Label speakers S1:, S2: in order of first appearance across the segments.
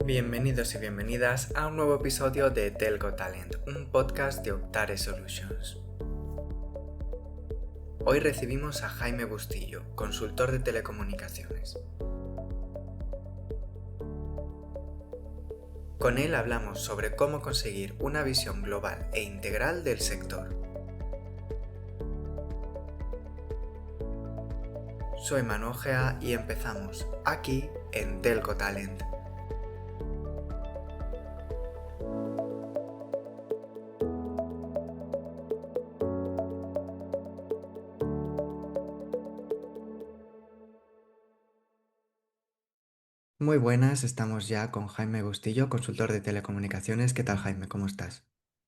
S1: Bienvenidos y bienvenidas a un nuevo episodio de Telco Talent, un podcast de Optare Solutions. Hoy recibimos a Jaime Bustillo, consultor de telecomunicaciones. Con él hablamos sobre cómo conseguir una visión global e integral del sector. Soy Manu Ojea y empezamos aquí en Telco Talent. Muy buenas, estamos ya con Jaime Bustillo, consultor de telecomunicaciones. ¿Qué tal, Jaime? ¿Cómo estás?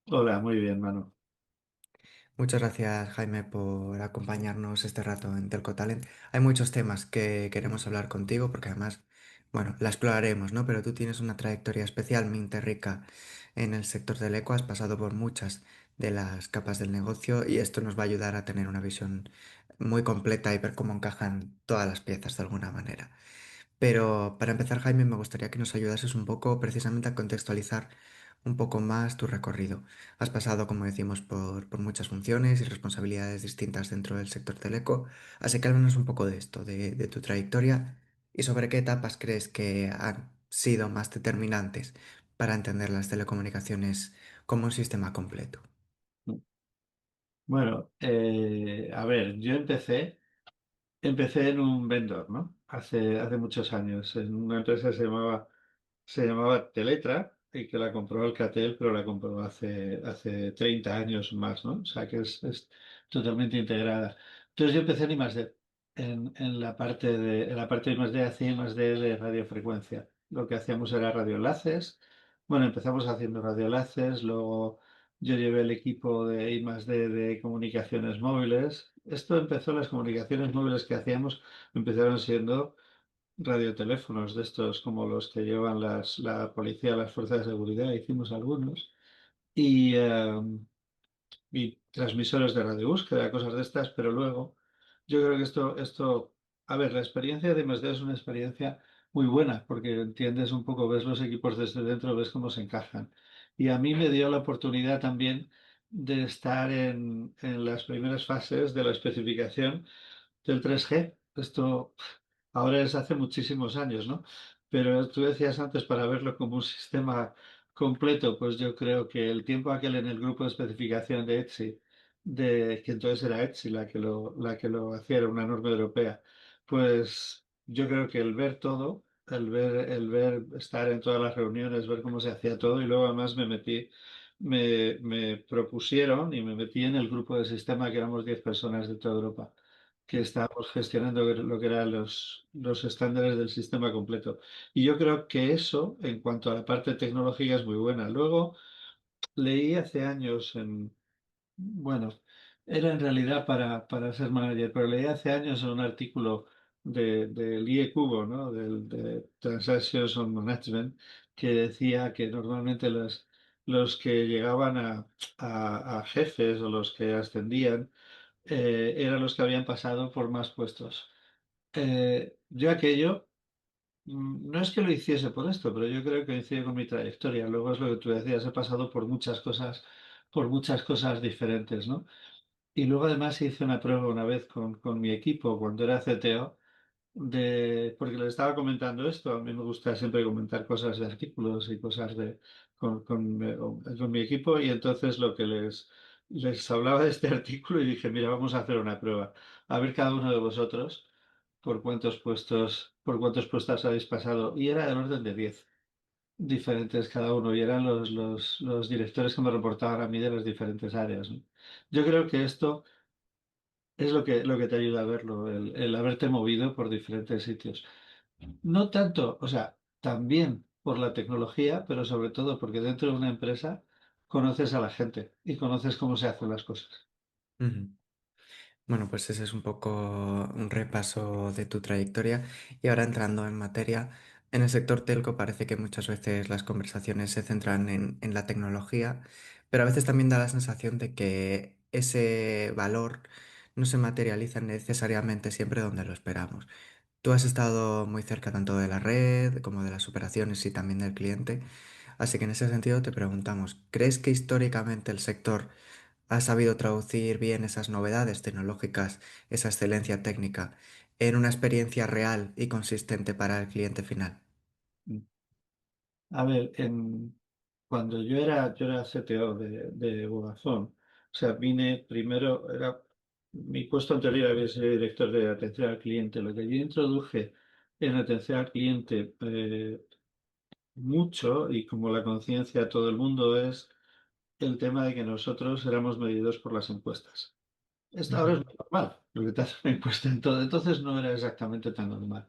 S2: Hola, muy bien, Manu.
S1: Muchas gracias, Jaime, por acompañarnos este rato en Telco Talent. Hay muchos temas que queremos hablar contigo porque además, bueno, la exploraremos, ¿no? Pero tú tienes una trayectoria especialmente rica en el sector del eco, has pasado por muchas de las capas del negocio y esto nos va a ayudar a tener una visión muy completa y ver cómo encajan todas las piezas de alguna manera. Pero para empezar, Jaime, me gustaría que nos ayudases un poco precisamente a contextualizar un poco más tu recorrido. Has pasado, como decimos, por muchas funciones y responsabilidades distintas dentro del sector teleco, así que háblanos un poco de esto, de tu trayectoria y sobre qué etapas crees que han sido más determinantes para entender las telecomunicaciones como un sistema completo.
S2: Bueno, a ver, empecé en un vendor, ¿no? Hace muchos años, en una empresa que se llamaba Teletra y que la compró Alcatel, pero la compró hace 30 años más, ¿no? O sea que es totalmente integrada. Entonces yo empecé en I+D, en la parte de I+D, hacía I+D de radiofrecuencia. Lo que hacíamos era radioenlaces. Bueno, empezamos haciendo radioenlaces, luego yo llevé el equipo de I+D de comunicaciones móviles. Esto empezó, las comunicaciones móviles que hacíamos empezaron siendo radioteléfonos de estos como los que llevan la policía, las fuerzas de seguridad, hicimos algunos, y, y transmisores de radiobúsqueda, cosas de estas, pero luego yo creo que a ver, la experiencia de I+D es una experiencia muy buena porque entiendes un poco, ves los equipos desde dentro, ves cómo se encajan. Y a mí me dio la oportunidad también de estar en las primeras fases de la especificación del 3G. Esto ahora es hace muchísimos años, ¿no? Pero tú decías antes para verlo como un sistema completo, pues yo creo que el tiempo aquel en el grupo de especificación de ETSI, que entonces era ETSI la que lo hacía, era una norma europea, pues yo creo que el ver todo, el ver estar en todas las reuniones, ver cómo se hacía todo y luego además me propusieron y me metí en el grupo de sistema que éramos 10 personas de toda Europa que estábamos gestionando lo que eran los estándares del sistema completo. Y yo creo que eso, en cuanto a la parte tecnológica, es muy buena. Luego leí hace años bueno, era en realidad para ser manager, pero leí hace años en un artículo del IE Cubo, ¿no? De Transactions on Management, que decía que normalmente los que llegaban a jefes o los que ascendían, eran los que habían pasado por más puestos. Yo aquello, no es que lo hiciese por esto, pero yo creo que coincide con mi trayectoria. Luego es lo que tú decías, he pasado por muchas cosas diferentes, ¿no? Y luego además hice una prueba una vez con mi equipo cuando era CTO, porque les estaba comentando esto, a mí me gusta siempre comentar cosas de artículos y cosas con mi equipo y entonces lo que les hablaba de este artículo y dije, mira, vamos a hacer una prueba, a ver cada uno de vosotros por cuántos puestos habéis pasado y era del orden de 10 diferentes cada uno y eran los directores que me reportaban a mí de las diferentes áreas, ¿no? Yo creo que esto es lo que te ayuda a verlo, el haberte movido por diferentes sitios. No tanto, o sea, también por la tecnología, pero sobre todo porque dentro de una empresa conoces a la gente y conoces cómo se hacen las cosas.
S1: Ujú. Bueno, pues ese es un poco un repaso de tu trayectoria y ahora entrando en materia, en el sector telco parece que muchas veces las conversaciones se centran en la tecnología, pero a veces también da la sensación de que ese valor no se materializa necesariamente siempre donde lo esperamos. Tú has estado muy cerca tanto de la red como de las operaciones y también del cliente, así que en ese sentido te preguntamos, ¿crees que históricamente el sector ha sabido traducir bien esas novedades tecnológicas, esa excelencia técnica, en una experiencia real y consistente para el cliente final?
S2: A ver, cuando yo era CTO de Vodafone, o sea, vine primero, mi puesto anterior había sido director de atención al cliente. Lo que yo introduje en atención al cliente mucho, y como la conciencia de todo el mundo, es el tema de que nosotros éramos medidos por las encuestas. Esto ahora es
S1: Ujú,
S2: muy normal, lo que te hace una encuesta en todo. Entonces no era exactamente tan normal.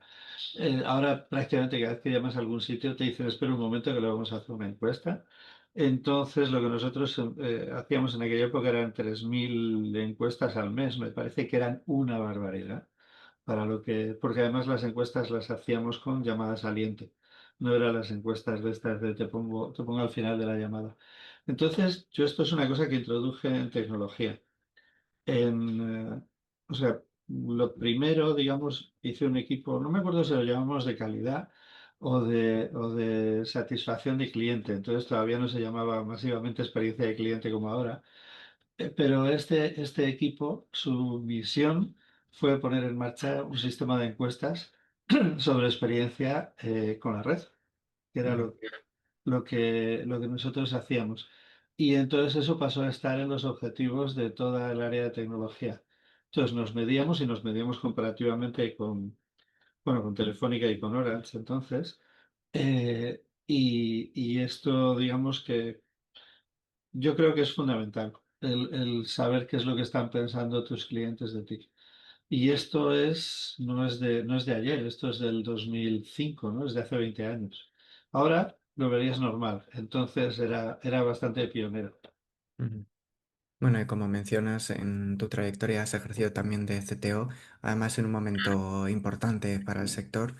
S2: Ahora prácticamente cada vez que llamas a algún sitio te dicen espera un momento que le vamos a hacer una encuesta. Entonces lo que nosotros hacíamos en aquella época eran 3.000 encuestas al mes, me parece que eran una barbaridad. Porque además las encuestas las hacíamos con llamada saliente, no eran las encuestas de estas de te pongo al final de la llamada. Entonces yo esto es una cosa que introduje en tecnología. En, o sea, lo primero, digamos, hice un equipo, no me acuerdo si lo llamamos de calidad o de satisfacción de cliente, entonces todavía no se llamaba masivamente experiencia de cliente como ahora. Pero este equipo, su misión fue poner en marcha un sistema de encuestas sobre experiencia con la red, que era
S1: ujú,
S2: lo que nosotros hacíamos. Y entonces eso pasó a estar en los objetivos de toda el área de tecnología. Entonces nos medíamos y nos medíamos comparativamente con Telefónica y con Orange entonces. Y esto, digamos que yo creo que es fundamental, el saber qué es lo que están pensando tus clientes de ti. Y esto no es de ayer, esto es del 2005, ¿no? Es de hace 20 años. Ahora lo verías normal, entonces era bastante pionero.
S1: ujú. Bueno, y como mencionas, en tu trayectoria has ejercido también de CTO, además en un momento importante para el sector.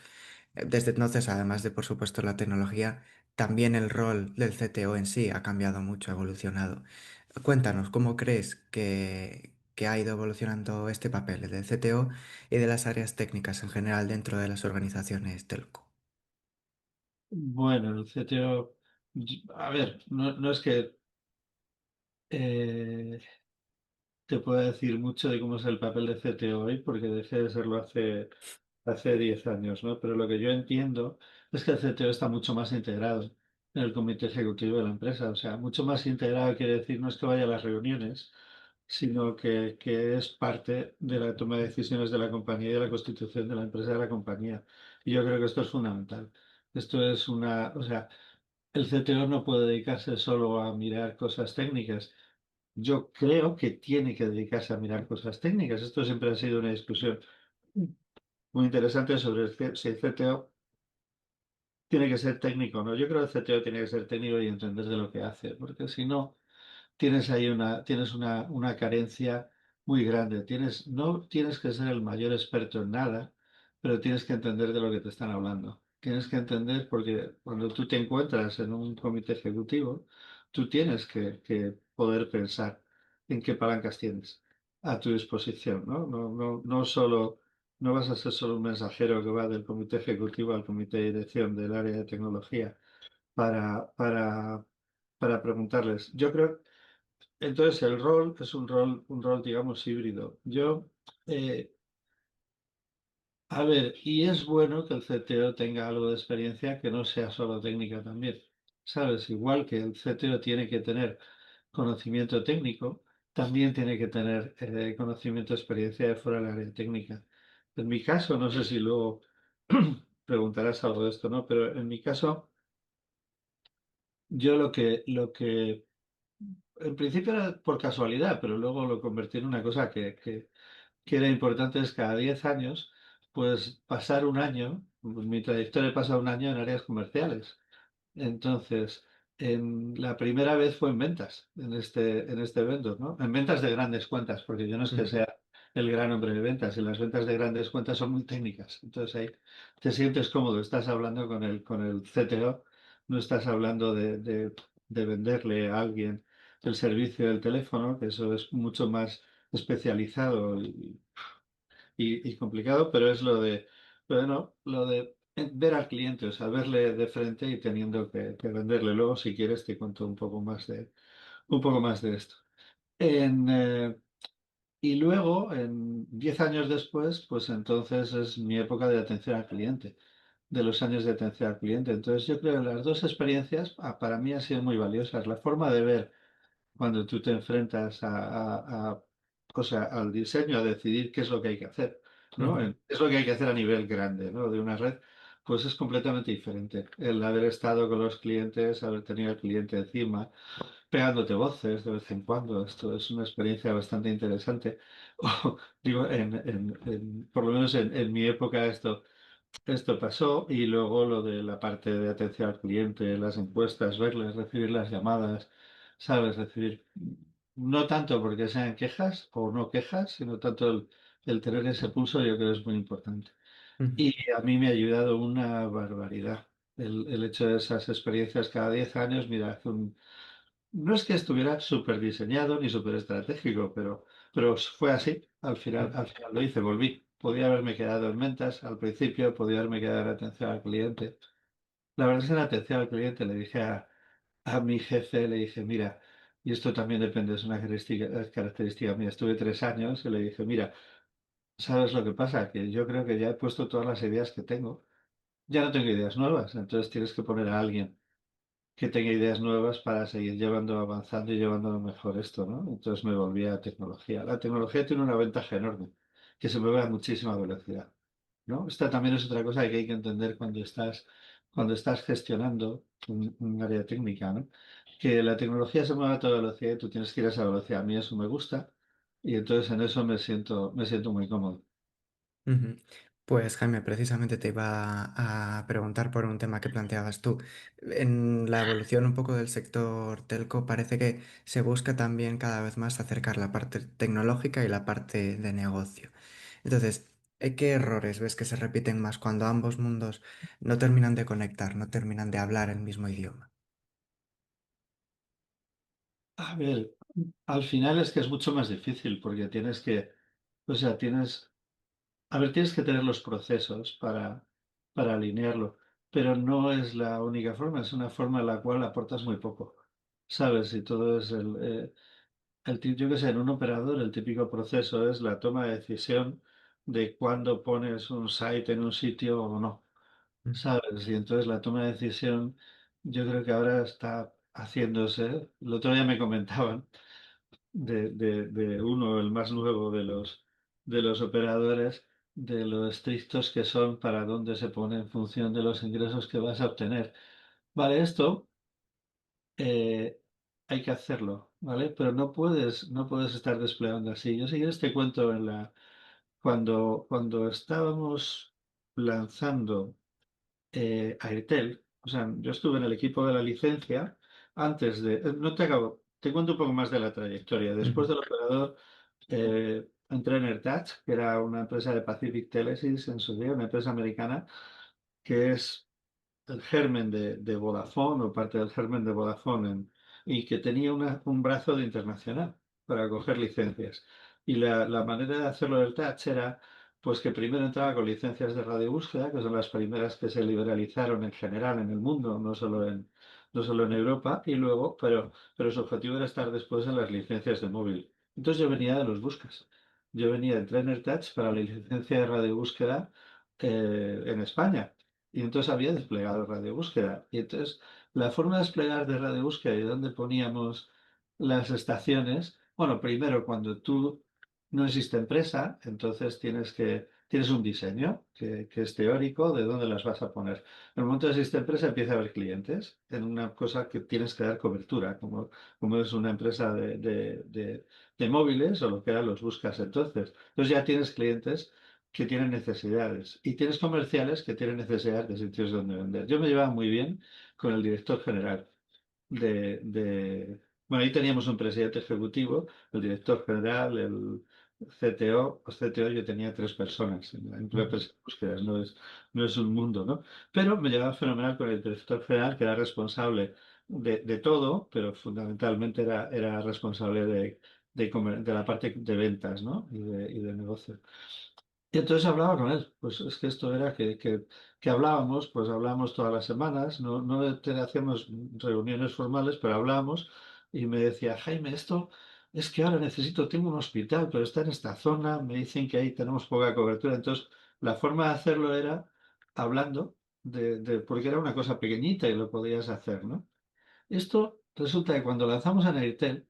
S1: Desde entonces, además de, por supuesto, la tecnología, también el rol del CTO en sí ha cambiado mucho, ha evolucionado. Cuéntanos, ¿cómo crees que ha ido evolucionando este papel, el del CTO y de las áreas técnicas en general dentro de las organizaciones telco?
S2: Bueno, el CTO, a ver, no es que eh, te pueda decir mucho de cómo es el papel de CTO hoy, porque dejé de serlo hace 10 años, ¿no? Pero lo que yo entiendo es que el CTO está mucho más integrado en el comité ejecutivo de la empresa. O sea, mucho más integrado quiere decir no es que vaya a las reuniones, sino que es parte de la toma de decisiones de la compañía y de la constitución de la empresa de la compañía. Y yo creo que esto es fundamental. O sea, el CTO no puede dedicarse solo a mirar cosas técnicas. Yo creo que tiene que dedicarse a mirar cosas técnicas. Esto siempre ha sido una discusión muy interesante sobre si el CTO tiene que ser técnico, ¿no? Yo creo que el CTO tiene que ser técnico y entender de lo que hace, porque si no, tienes una carencia muy grande. No tienes que ser el mayor experto en nada, pero tienes que entender de lo que te están hablando. Tienes que entender porque cuando tú te encuentras en un comité ejecutivo, tú tienes que poder pensar en qué palancas tienes a tu disposición, ¿no? No vas a ser solo un mensajero que va del comité ejecutivo al comité de dirección del área de tecnología para, para, para preguntarles. Yo creo entonces, el rol es un rol, digamos, híbrido. Eh, a ver, y es bueno que el CTO tenga algo de experiencia que no sea solo técnica también. ¿Sabes? Igual que el CTO tiene que tener conocimiento técnico, también tiene que tener conocimiento, experiencia de fuera del área técnica. En mi caso, no sé si luego preguntarás algo de esto, ¿no? Pero en mi caso, yo lo que en principio era por casualidad, pero luego lo convertí en una cosa que era importante es cada 10 años, pues pasar un año, mi trayectoria pasa un año en áreas comerciales. Entonces, la primera vez fue en ventas, en este evento, ¿no? En ventas de grandes cuentas, porque yo no es que
S1: Ujú,
S2: sea el gran hombre de ventas, y las ventas de grandes cuentas son muy técnicas. Entonces ahí te sientes cómodo, estás hablando con el CTO, no estás hablando de venderle a alguien el servicio del teléfono, que eso es mucho más especializado y complicado, pero es lo de Pero no, lo de ver al cliente, o sea, verle de frente y teniendo que venderle. Luego, si quieres, te cuento un poco más de esto. En, y luego, 10 años después, pues entonces es mi época de atención al cliente, de los años de atención al cliente. Entonces, yo creo que las dos experiencias para mí han sido muy valiosas. La forma de ver cuando tú te enfrentas o sea, al diseño, a decidir qué es lo que hay que hacer, ¿no?
S1: Ujú,
S2: Es lo que hay que hacer a nivel grande, ¿no? De una red, pues es completamente diferente. El haber estado con los clientes, haber tenido al cliente encima, pegándote voces de vez en cuando, esto es una experiencia bastante interesante. O, digo, por lo menos en mi época esto pasó y luego lo de la parte de atención al cliente, las encuestas, verles, recibir las llamadas, ¿sabes? Recibir, no tanto porque sean quejas o no quejas, sino tanto el tener ese pulso yo creo es muy importante.
S1: ujú,
S2: Y a mí me ha ayudado una barbaridad el hecho de esas experiencias cada 10 años. Mira, no es que estuviera súper diseñado ni súper estratégico, pero fue así.
S1: ujú,
S2: Al final lo hice, volví. Podía haberme quedado en ventas al principio, podía haberme quedado en atención al cliente. La verdad es que en atención al cliente le dije a mi jefe, le dije, mira, y esto también depende, es característica mía. Estuve 3 años y le dije, mira, ¿sabes lo que pasa? Que yo creo que ya he puesto todas las ideas que tengo. Ya no tengo ideas nuevas, entonces tienes que poner a alguien que tenga ideas nuevas para seguir llevando, avanzando y llevando mejor esto, ¿no? Entonces me volví a tecnología. La tecnología tiene una ventaja enorme, que se mueve a muchísima velocidad, ¿no? Esta también es otra cosa que hay que entender cuando estás gestionando un área técnica, ¿no? Que la tecnología se mueve a toda velocidad y tú tienes que ir a esa velocidad. A mí eso me gusta y entonces en eso me siento muy cómodo.
S1: ujú. Pues Jaime, precisamente te iba a preguntar por un tema que planteabas tú. En la evolución un poco del sector telco parece que se busca también cada vez más acercar la parte tecnológica y la parte de negocio. Entonces, ¿qué errores ves que se repiten más cuando ambos mundos no terminan de conectar, no terminan de hablar el mismo idioma?
S2: A ver, al final es que es mucho más difícil porque o sea, a ver, tienes que tener los procesos para alinearlo, pero no es la única forma, es una forma en la cual aportas muy poco. ¿Sabes? Y todo es yo qué sé, en un operador el típico proceso es la toma de decisión de cuándo pones un site en un sitio o no. ¿Sabes? Y entonces la toma de decisión yo creo que ahora está haciéndose. El otro día me comentaban de uno, el más nuevo de los operadores, de lo estrictos que son para dónde se pone en función de los ingresos que vas a obtener. Vale, esto eh, hay que hacerlo, ¿vale? Pero no puedes estar desplegando así. Yo si quieres te cuento cuando estábamos lanzando Airtel, o sea, yo estuve en el equipo de la licencia antes no te acabo, te cuento un poco más de la trayectoria. Después
S1: Ujú,
S2: del operador, entré en AirTouch, que era una empresa de Pacific Telesis en su día, una empresa americana, que es el germen de Vodafone o parte del germen de Vodafone y que tenía un brazo de internacional para coger licencias. Y la manera de hacerlo del Touch era pues que primero entraba con licencias de radiobúsqueda, que son las primeras que se liberalizaron en general en el mundo, no solo en Europa, y luego, pero su objetivo era estar después en las licencias de móvil. Entonces yo venía de los buscas. Yo venía de Trainer Touch para la licencia de radiobúsqueda en España. Y entonces había desplegado radio búsqueda. Y entonces la forma de desplegar de radio búsqueda y dónde poníamos las estaciones, bueno, primero cuando tú no existe empresa, entonces tienes un diseño que es teórico de dónde las vas a poner. En el momento que existe empresa empieza a haber clientes en una cosa que tienes que dar cobertura, como es una empresa de móviles o lo que eran los buscas entonces. Entonces ya tienes clientes que tienen necesidades y tienes comerciales que tienen necesidades de sitios donde vender. Yo me llevaba muy bien con el director general bueno, ahí teníamos un presidente ejecutivo, el director general, el CTO. El CTO yo tenía 3 personas en la
S1: ujú.
S2: empresa de búsqueda, no es un mundo, ¿no? Pero me llevaba fenomenal con el director general, que era responsable de todo, pero fundamentalmente era responsable de la parte de ventas, ¿no? Y de negocio. Y entonces hablaba con él, pues es que esto era que hablábamos, pues hablábamos todas las semanas, hacíamos reuniones formales, pero hablábamos y me decía, Jaime, esto es que ahora tengo un hospital, pero está en esta zona, me dicen que ahí tenemos poca cobertura, entonces la forma de hacerlo era hablando porque era una cosa pequeñita y lo podías hacer, ¿no? Esto resulta que cuando lanzamos en Airtel,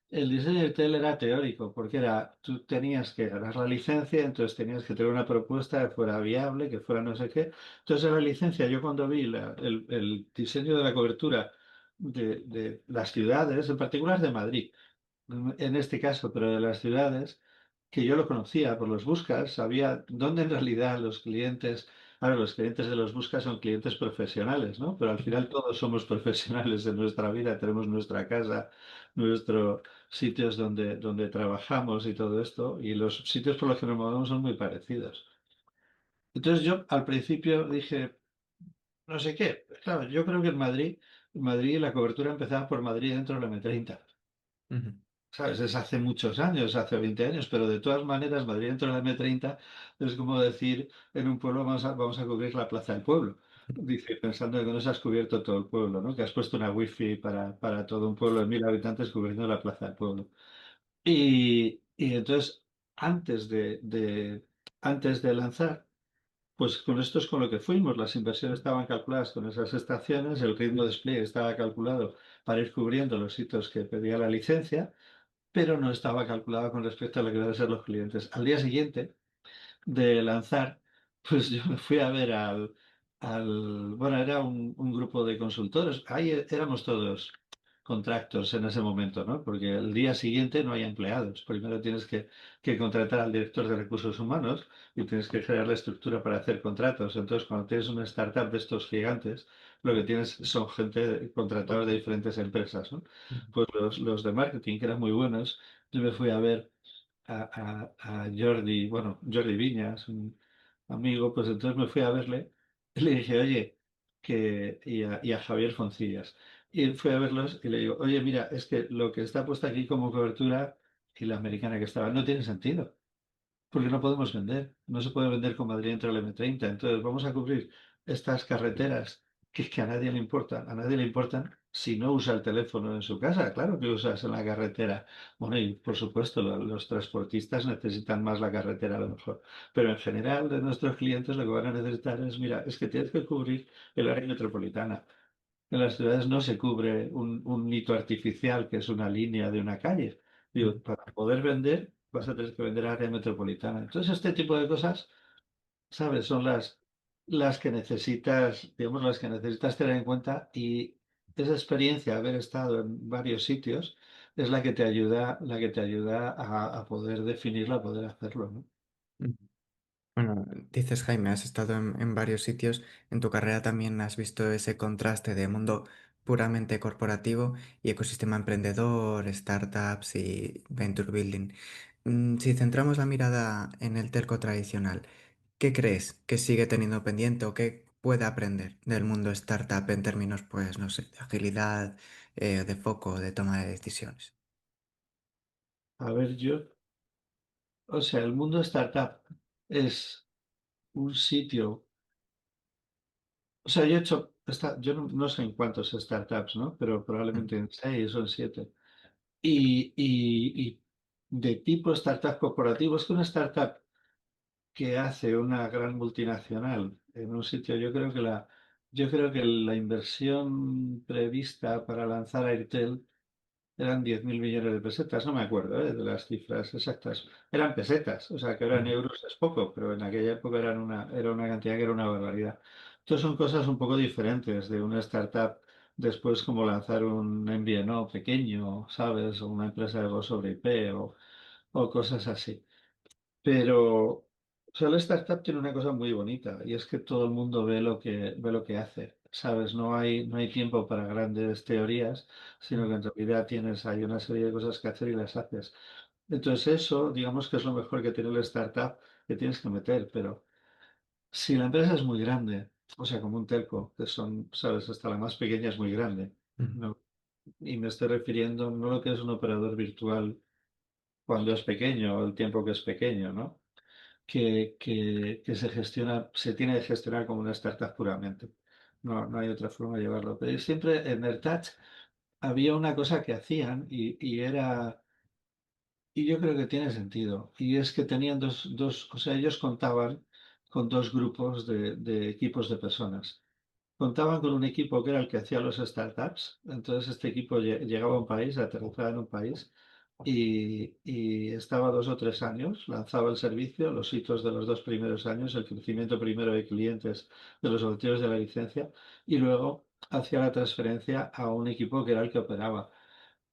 S2: el diseño de tel era teórico, porque tú tenías que ganar la licencia, entonces tenías que tener una propuesta que fuera viable, que fuera no sé qué. Entonces, la licencia, yo cuando vi el diseño de la cobertura de las ciudades, en particular de Madrid, en este caso, pero de las ciudades, que yo lo conocía por los buscas, sabía dónde en realidad los clientes, ahora los clientes de los buscas son clientes profesionales, ¿no? Pero al final todos somos profesionales en nuestra vida, tenemos nuestra casa, nuestros sitios donde trabajamos y todo esto, y los sitios por los que nos movemos son muy parecidos. Entonces yo al principio dije, no sé qué, claro, yo creo que en Madrid la cobertura empezaba por Madrid dentro de la M30.
S1: Ujú,
S2: ¿Sabes? Es hace muchos años, hace 20 años, pero de todas maneras, Madrid dentro de la M30 es como decir, en un pueblo vamos a cubrir la plaza del pueblo. Dice, pensando que no se has cubierto todo el pueblo, ¿no? Que has puesto una wifi para todo un pueblo de 1.000 habitantes cubriendo la plaza del pueblo. Y entonces, antes antes de lanzar, pues con esto es con lo que fuimos. Las inversiones estaban calculadas con esas estaciones, el ritmo de despliegue estaba calculado para ir cubriendo los sitios que pedía la licencia, pero no estaba calculado con respecto a lo que deben ser los clientes. Al día siguiente de lanzar, pues yo me fui a ver bueno, era un grupo de consultores, ahí éramos todos contractors en ese momento, ¿no? Porque el día siguiente no hay empleados. Primero tienes que contratar al director de recursos humanos y tienes que crear la estructura para hacer contratos. Entonces, cuando tienes una startup de estos gigantes, lo que tienes son gente contratados de diferentes empresas, ¿no?
S1: ujú,
S2: Pues los de marketing, que eran muy buenos, yo me fui a ver a Jordi, bueno, Jordi Viñas, un amigo, pues entonces me fui a verle y le dije, oye, y a Javier Foncillas. Y fui a verlos y le digo, oye, mira, es que lo que está puesto aquí como cobertura y la americana que estaba no tiene sentido. Porque no podemos vender, no se puede vender con Madrid entre el M30. Entonces vamos a cubrir estas carreteras que a nadie le importan. A nadie le importan si no usa el teléfono en su casa. Claro que usas en la carretera. Bueno, y por supuesto los transportistas necesitan más la carretera a lo mejor. Pero en general de nuestros clientes lo que van a necesitar es, mira, es que tienes que cubrir el área metropolitana. En las ciudades no se cubre un hito artificial que es una línea de una calle. Digo,
S1: ujú,
S2: para poder vender vas a tener que vender área metropolitana. Entonces, este tipo de cosas, ¿sabes? Son las que necesitas, digamos, las que necesitas tener en cuenta y esa experiencia, haber estado en varios sitios, es la que te ayuda a poder definirlo, a poder hacerlo, ¿no?
S1: ujú. Bueno, dices Jaime, has estado en varios sitios. En tu carrera también has visto ese contraste de mundo puramente corporativo y ecosistema emprendedor, startups y venture building. Si centramos la mirada en el telco tradicional, ¿qué crees que sigue teniendo pendiente o qué puede aprender del mundo startup en términos, pues, no sé, de agilidad, de foco, de toma de decisiones?
S2: A ver, o sea, el mundo startup es un sitio. O sea, yo no sé en cuántos startups, ¿no? Pero
S1: Mm,
S2: probablemente en 6 o en 7. Y de tipo startup corporativo, es que una startup que hace una gran multinacional en un sitio, yo creo que la inversión prevista para lanzar Airtel eran 10.000 millones de pesetas, no me acuerdo, de las cifras exactas. Eran pesetas, o sea que ahora en
S1: mm,
S2: euros es poco, pero en aquella época era una cantidad que era una barbaridad. Entonces son cosas un poco diferentes de una startup, después como lanzar un MVNO pequeño, ¿sabes? O una empresa de voz sobre IP o cosas así. Pero, o sea, la startup tiene una cosa muy bonita y es que todo el mundo ve lo que hace, ¿sabes? No hay tiempo para grandes teorías, sino
S1: mm,
S2: que en realidad hay una serie de cosas que hacer y las haces. Entonces eso, digamos que es lo mejor que tiene la startup que tienes que meter, pero si la empresa es muy grande, o sea, como un telco, que son, ¿sabes? Hasta la más pequeña es muy grande,
S1: mm,
S2: ¿no? Y me estoy refiriendo no a lo que es un operador virtual cuando es pequeño o el tiempo que es pequeño, ¿no? que se gestiona, se tiene que gestionar como una startup puramente. No, no hay otra forma de llevarlo. Pero siempre en AirTouch había una cosa que hacían y era, y yo creo que tiene sentido, y es que tenían o sea, ellos contaban con dos grupos de equipos de personas. Contaban con un equipo que era el que hacía los startups. Entonces este equipo llegaba a un país, aterrizaba en un país y estaba 2 o 3 años, lanzaba el servicio, los hitos de los 2 primeros años, el crecimiento primero de clientes de los objetivos de la licencia y luego hacía la transferencia a un equipo que era el que operaba.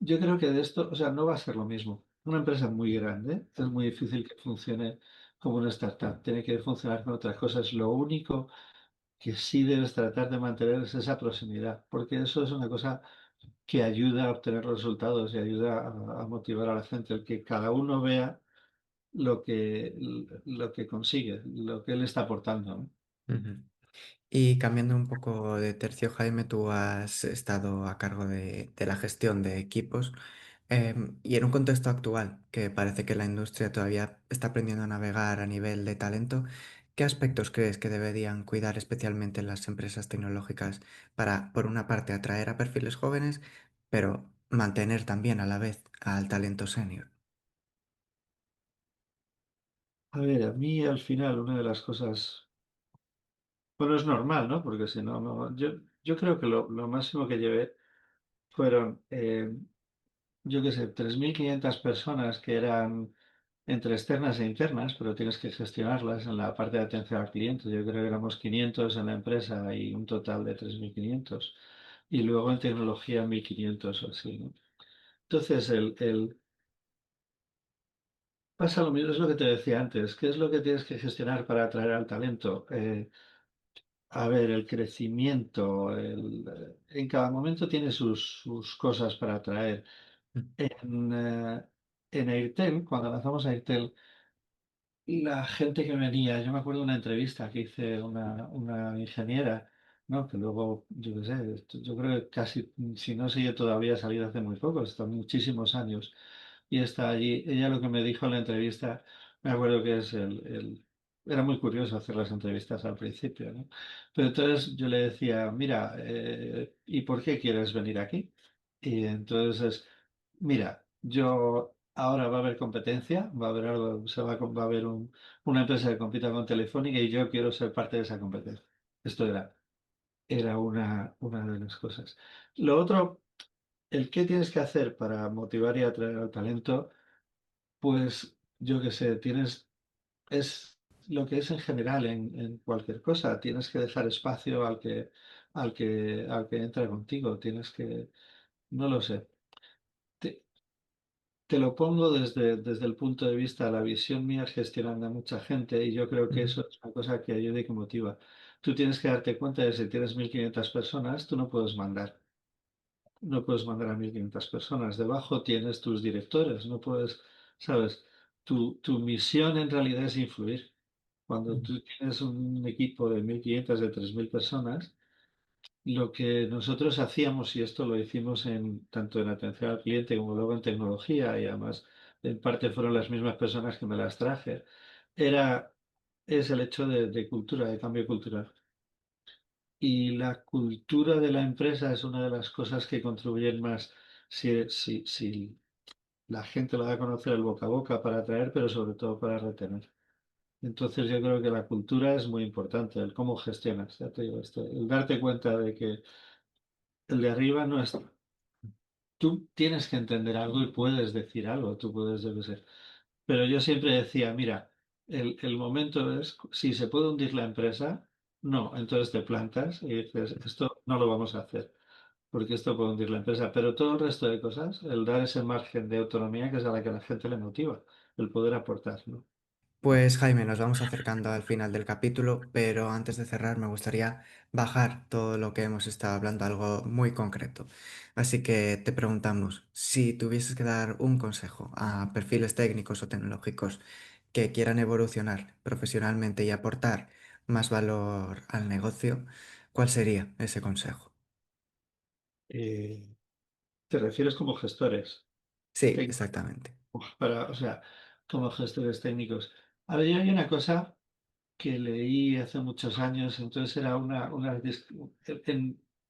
S2: Yo creo que de esto, o sea, no va a ser lo mismo. Una empresa muy grande es muy difícil que funcione como una startup. Tiene que funcionar con otras cosas. Lo único que sí debes tratar de mantener es esa proximidad, porque eso es una cosa que ayuda a obtener resultados y ayuda a motivar a la gente, el que cada uno vea lo que consigue, lo que él está aportando, ¿no?
S1: Ujú. Y cambiando un poco de tercio, Jaime, tú has estado a cargo de la gestión de equipos, y en un contexto actual que parece que la industria todavía está aprendiendo a navegar a nivel de talento, ¿qué aspectos crees que deberían cuidar especialmente las empresas tecnológicas para, por una parte, atraer a perfiles jóvenes, pero mantener también a la vez al talento senior?
S2: A ver, a mí al final una de las cosas, bueno, es normal, ¿no? Porque si no, no, yo creo que lo máximo que llevé fueron, yo qué sé, 3.500 personas que eran entre externas e internas, pero tienes que gestionarlas en la parte de atención al cliente. Yo creo que éramos 500 en la empresa y un total de 3.500. Y luego en tecnología 1.500 o así, ¿no? Entonces, pasa lo mismo, es lo que te decía antes. ¿Qué es lo que tienes que gestionar para atraer al talento? A ver, el crecimiento, en cada momento tiene sus cosas para atraer. En Airtel, cuando lanzamos Airtel, la gente que venía, yo me acuerdo de una entrevista que hice una ingeniera, ¿no? Que luego, yo qué sé, yo creo que casi, si no sigue todavía, ha salido hace muy poco, está muchísimos años, y está allí. Ella lo que me dijo en la entrevista, me acuerdo que es era muy curioso hacer las entrevistas al principio, ¿no? Pero entonces yo le decía, mira, ¿y por qué quieres venir aquí? Y entonces, mira, yo ahora va a haber competencia, va a haber algo, va a haber una empresa que compita con Telefónica y yo quiero ser parte de esa competencia. Esto era una de las cosas. Lo otro, el qué tienes que hacer para motivar y atraer al talento, pues yo qué sé, es lo que es en general en cualquier cosa. Tienes que dejar espacio al que entra contigo. Tienes que, no lo sé. Te lo pongo desde el punto de vista de la visión mía gestionando a mucha gente y yo creo que
S1: Ujú.
S2: eso es una cosa que ayuda y que motiva. Tú tienes que darte cuenta de que si tienes 1.500 personas, tú no puedes mandar. No puedes mandar a 1.500 personas. Debajo tienes tus directores. No puedes, sabes, tu misión en realidad es influir. Cuando
S1: Ujú.
S2: tú tienes un equipo de 1.500, de 3.000 personas, lo que nosotros hacíamos, y esto lo hicimos tanto en atención al cliente como luego en tecnología, y además en parte fueron las mismas personas que me las traje, era, es el hecho de cultura, de cambio cultural. Y la cultura de la empresa es una de las cosas que contribuyen más si la gente lo da a conocer el boca a boca para atraer, pero sobre todo para retener. Entonces yo creo que la cultura es muy importante, el cómo gestionas, ya te digo, el darte cuenta de que el de arriba no es. Tú tienes que entender algo y puedes decir algo, tú puedes, yo qué sé. Pero yo siempre decía, mira, el momento es, si se puede hundir la empresa, no, entonces te plantas y dices, esto no lo vamos a hacer, porque esto puede hundir la empresa. Pero todo el resto de cosas, el dar ese margen de autonomía que es a la que a la gente le motiva, el poder aportar, ¿no?
S1: Pues Jaime, nos vamos acercando al final del capítulo, pero antes de cerrar me gustaría bajar todo lo que hemos estado hablando a algo muy concreto. Así que te preguntamos, si tuvieses que dar un consejo a perfiles técnicos o tecnológicos que quieran evolucionar profesionalmente y aportar más valor al negocio, ¿cuál sería ese consejo?
S2: Eh, ¿Te refieres como gestores
S1: Sí,
S2: técnicos?
S1: exactamente.
S2: O sea, como gestores técnicos? A ver, yo hay una cosa que leí hace muchos años, entonces era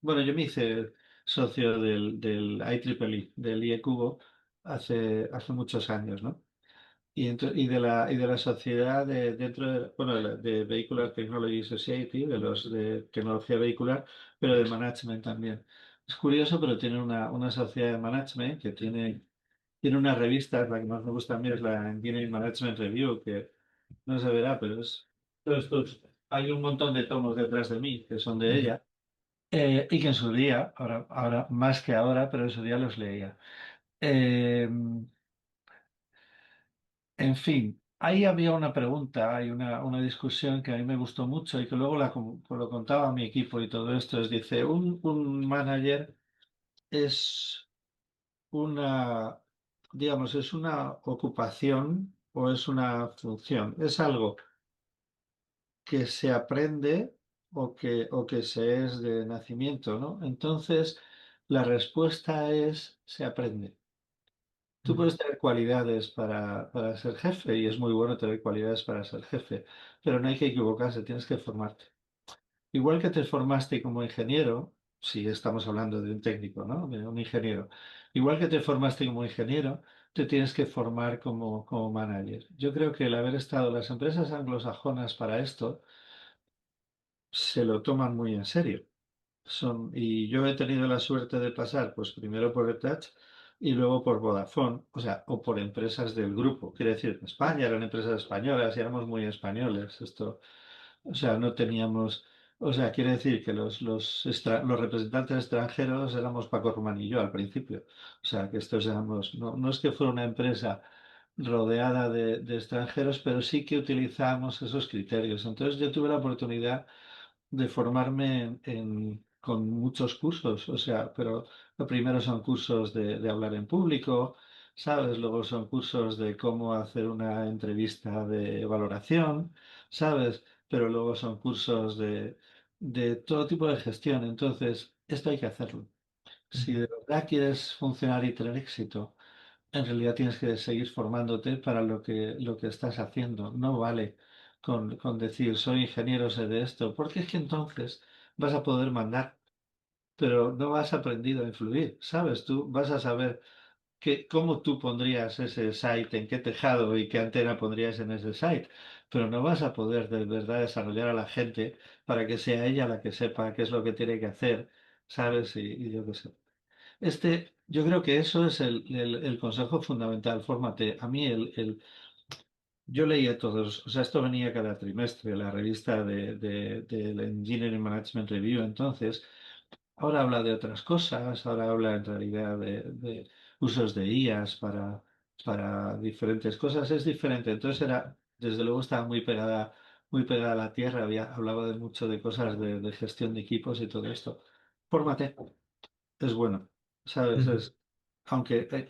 S2: bueno, yo me hice socio del IEEE, del IE Cubo, hace muchos años, ¿no? Y de la sociedad dentro de, bueno, de Vehicular Technology Society, de los de tecnología vehicular, pero de management también. Es curioso, pero tiene una sociedad de management que tiene una revista, la que más me gusta a mí es la Engineering Management Review, que no se verá, pero hay un montón de tomos detrás de mí que son de
S1: Ujú,
S2: ella, y que en su día, ahora más que ahora, pero en su día los leía. Eh, En fin, ahí había una pregunta, hay una discusión que a mí me gustó mucho y que luego lo contaba a mi equipo y todo esto. Dice, un manager es una, digamos, es una ocupación o es una función, es algo que se aprende o que se es de nacimiento, ¿no? Entonces, la respuesta es se aprende. Tú
S1: ujú,
S2: puedes tener cualidades para ser jefe y es muy bueno tener cualidades para ser jefe, pero no hay que equivocarse, tienes que formarte. Igual que te formaste como ingeniero, si estamos hablando de un técnico, ¿no? De un ingeniero. Igual que te formaste como ingeniero, te tienes que formar como manager. Yo creo que el haber estado, las empresas anglosajonas para esto, se lo toman muy en serio. Y yo he tenido la suerte de pasar, pues primero por ETAC y luego por Vodafone, o sea, o por empresas del grupo. Quiere decir, en España eran empresas españolas y éramos muy españoles. O sea, no teníamos, o sea, quiere decir que los representantes extranjeros éramos Paco Román y yo al principio. O sea, que estos éramos, no es que fuera una empresa rodeada de extranjeros, pero sí que utilizábamos esos criterios. Entonces yo tuve la oportunidad de formarme con muchos cursos, o sea, pero lo primero son cursos de hablar en público, ¿sabes? Luego son cursos de cómo hacer una entrevista de valoración, ¿sabes? Pero luego son cursos de todo tipo de gestión. Entonces, esto hay que hacerlo. Si
S1: ujú,
S2: de verdad quieres funcionar y tener éxito, en realidad tienes que seguir formándote para lo que estás haciendo. No vale con decir soy ingeniero, sé de esto, porque es que entonces vas a poder mandar, pero no has aprendido a influir, ¿sabes? Tú vas a saber cómo tú pondrías ese site, en qué tejado y qué antena pondrías en ese site, pero no vas a poder de verdad desarrollar a la gente para que sea ella la que sepa qué es lo que tiene que hacer, ¿sabes? Y yo qué sé. Yo creo que eso es el consejo fundamental, fórmate. A mí yo leía todos, o sea, esto venía cada trimestre, la revista del Engineering Management Review, entonces, ahora habla de otras cosas, ahora habla en realidad de usos de IAs para diferentes cosas, es diferente. Entonces desde luego estaba muy pegada a la tierra, hablaba de mucho de cosas de gestión de equipos y todo esto. Fórmate es bueno, ¿sabes?
S1: ujú,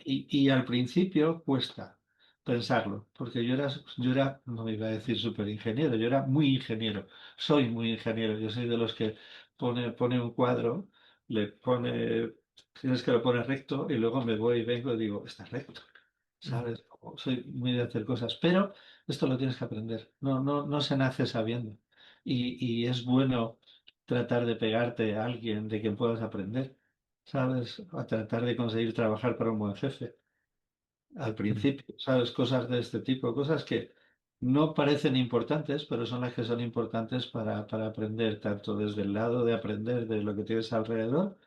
S2: Y al principio cuesta pensarlo, porque yo era, no iba a decir súper ingeniero, yo era muy ingeniero, soy muy ingeniero, yo soy de los que pone un cuadro, tienes que lo pone recto y luego me voy y vengo y digo, está recto.
S1: ujú,
S2: ¿Sabes? Soy muy de hacer cosas, pero esto lo tienes que aprender. No se nace sabiendo. Y es bueno tratar de pegarte a alguien de quien puedas aprender, ¿sabes? A tratar de conseguir trabajar para un buen jefe. Al
S1: ujú,
S2: principio, ¿sabes? Cosas de este tipo, cosas que no parecen importantes, pero son las que son importantes para aprender, tanto desde el lado de aprender de lo que tienes alrededor.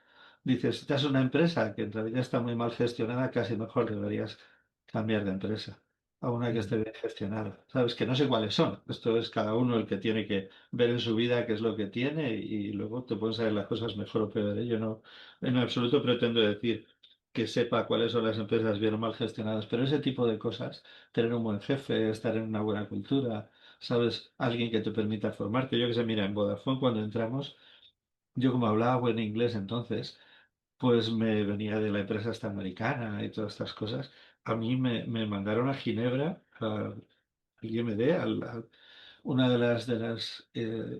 S2: Dices, si estás en una empresa que en realidad está muy mal gestionada, casi mejor deberías cambiar de empresa a una que
S1: ujú,
S2: esté bien gestionada. Sabes que no sé cuáles son. Esto es cada uno el que tiene que ver en su vida qué es lo que tiene y luego te pueden salir las cosas mejor o peor. ¿Eh? Yo no, en absoluto pretendo decir que sepa cuáles son las empresas bien o mal gestionadas, pero ese tipo de cosas, tener un buen jefe, estar en una buena cultura, sabes, alguien que te permita formarte. Yo que sé, mira, en Vodafone cuando entramos, yo como hablaba buen inglés entonces, pues me venía de la empresa esta americana y todas estas cosas. A mí me mandaron a Ginebra, al IMD, una de las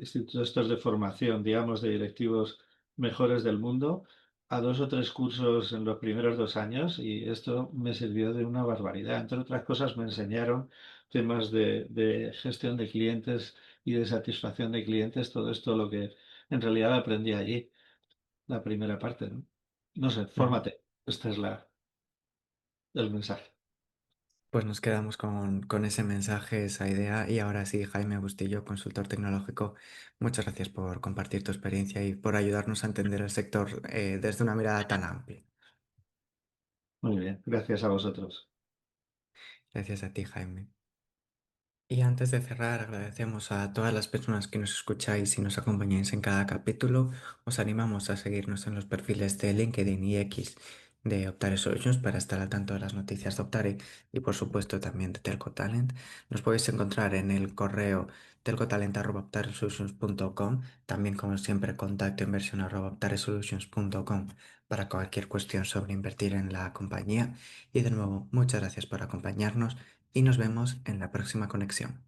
S2: institutos estos de formación, digamos, de directivos mejores del mundo, a 2 o 3 cursos en los primeros 2 años y esto me sirvió de una barbaridad. Entre otras cosas, me enseñaron temas de gestión de clientes y de satisfacción de clientes, todo esto lo que en realidad aprendí allí, la primera parte, ¿no? No sé,
S1: Ujú.
S2: fórmate. Este es el mensaje.
S1: Pues nos quedamos con ese mensaje, esa idea. Y ahora sí, Jaime Bustillo, consultor tecnológico, muchas gracias por compartir tu experiencia y por ayudarnos a entender el sector desde una mirada tan amplia.
S2: Muy bien, gracias a vosotros.
S1: Gracias a ti, Jaime. Y antes de cerrar, agradecemos a todas las personas que nos escucháis y nos acompañáis en cada capítulo. Os animamos a seguirnos en los perfiles de LinkedIn y X de Optare Solutions para estar al tanto de las noticias de Optare y por supuesto también de Telco Talent. Nos podéis encontrar en el correo telcotalent@optaresolutions.com, también como siempre contacto inversión@optaresolutions.com para cualquier cuestión sobre invertir en la compañía. Y de nuevo, muchas gracias por acompañarnos y nos vemos en la próxima conexión.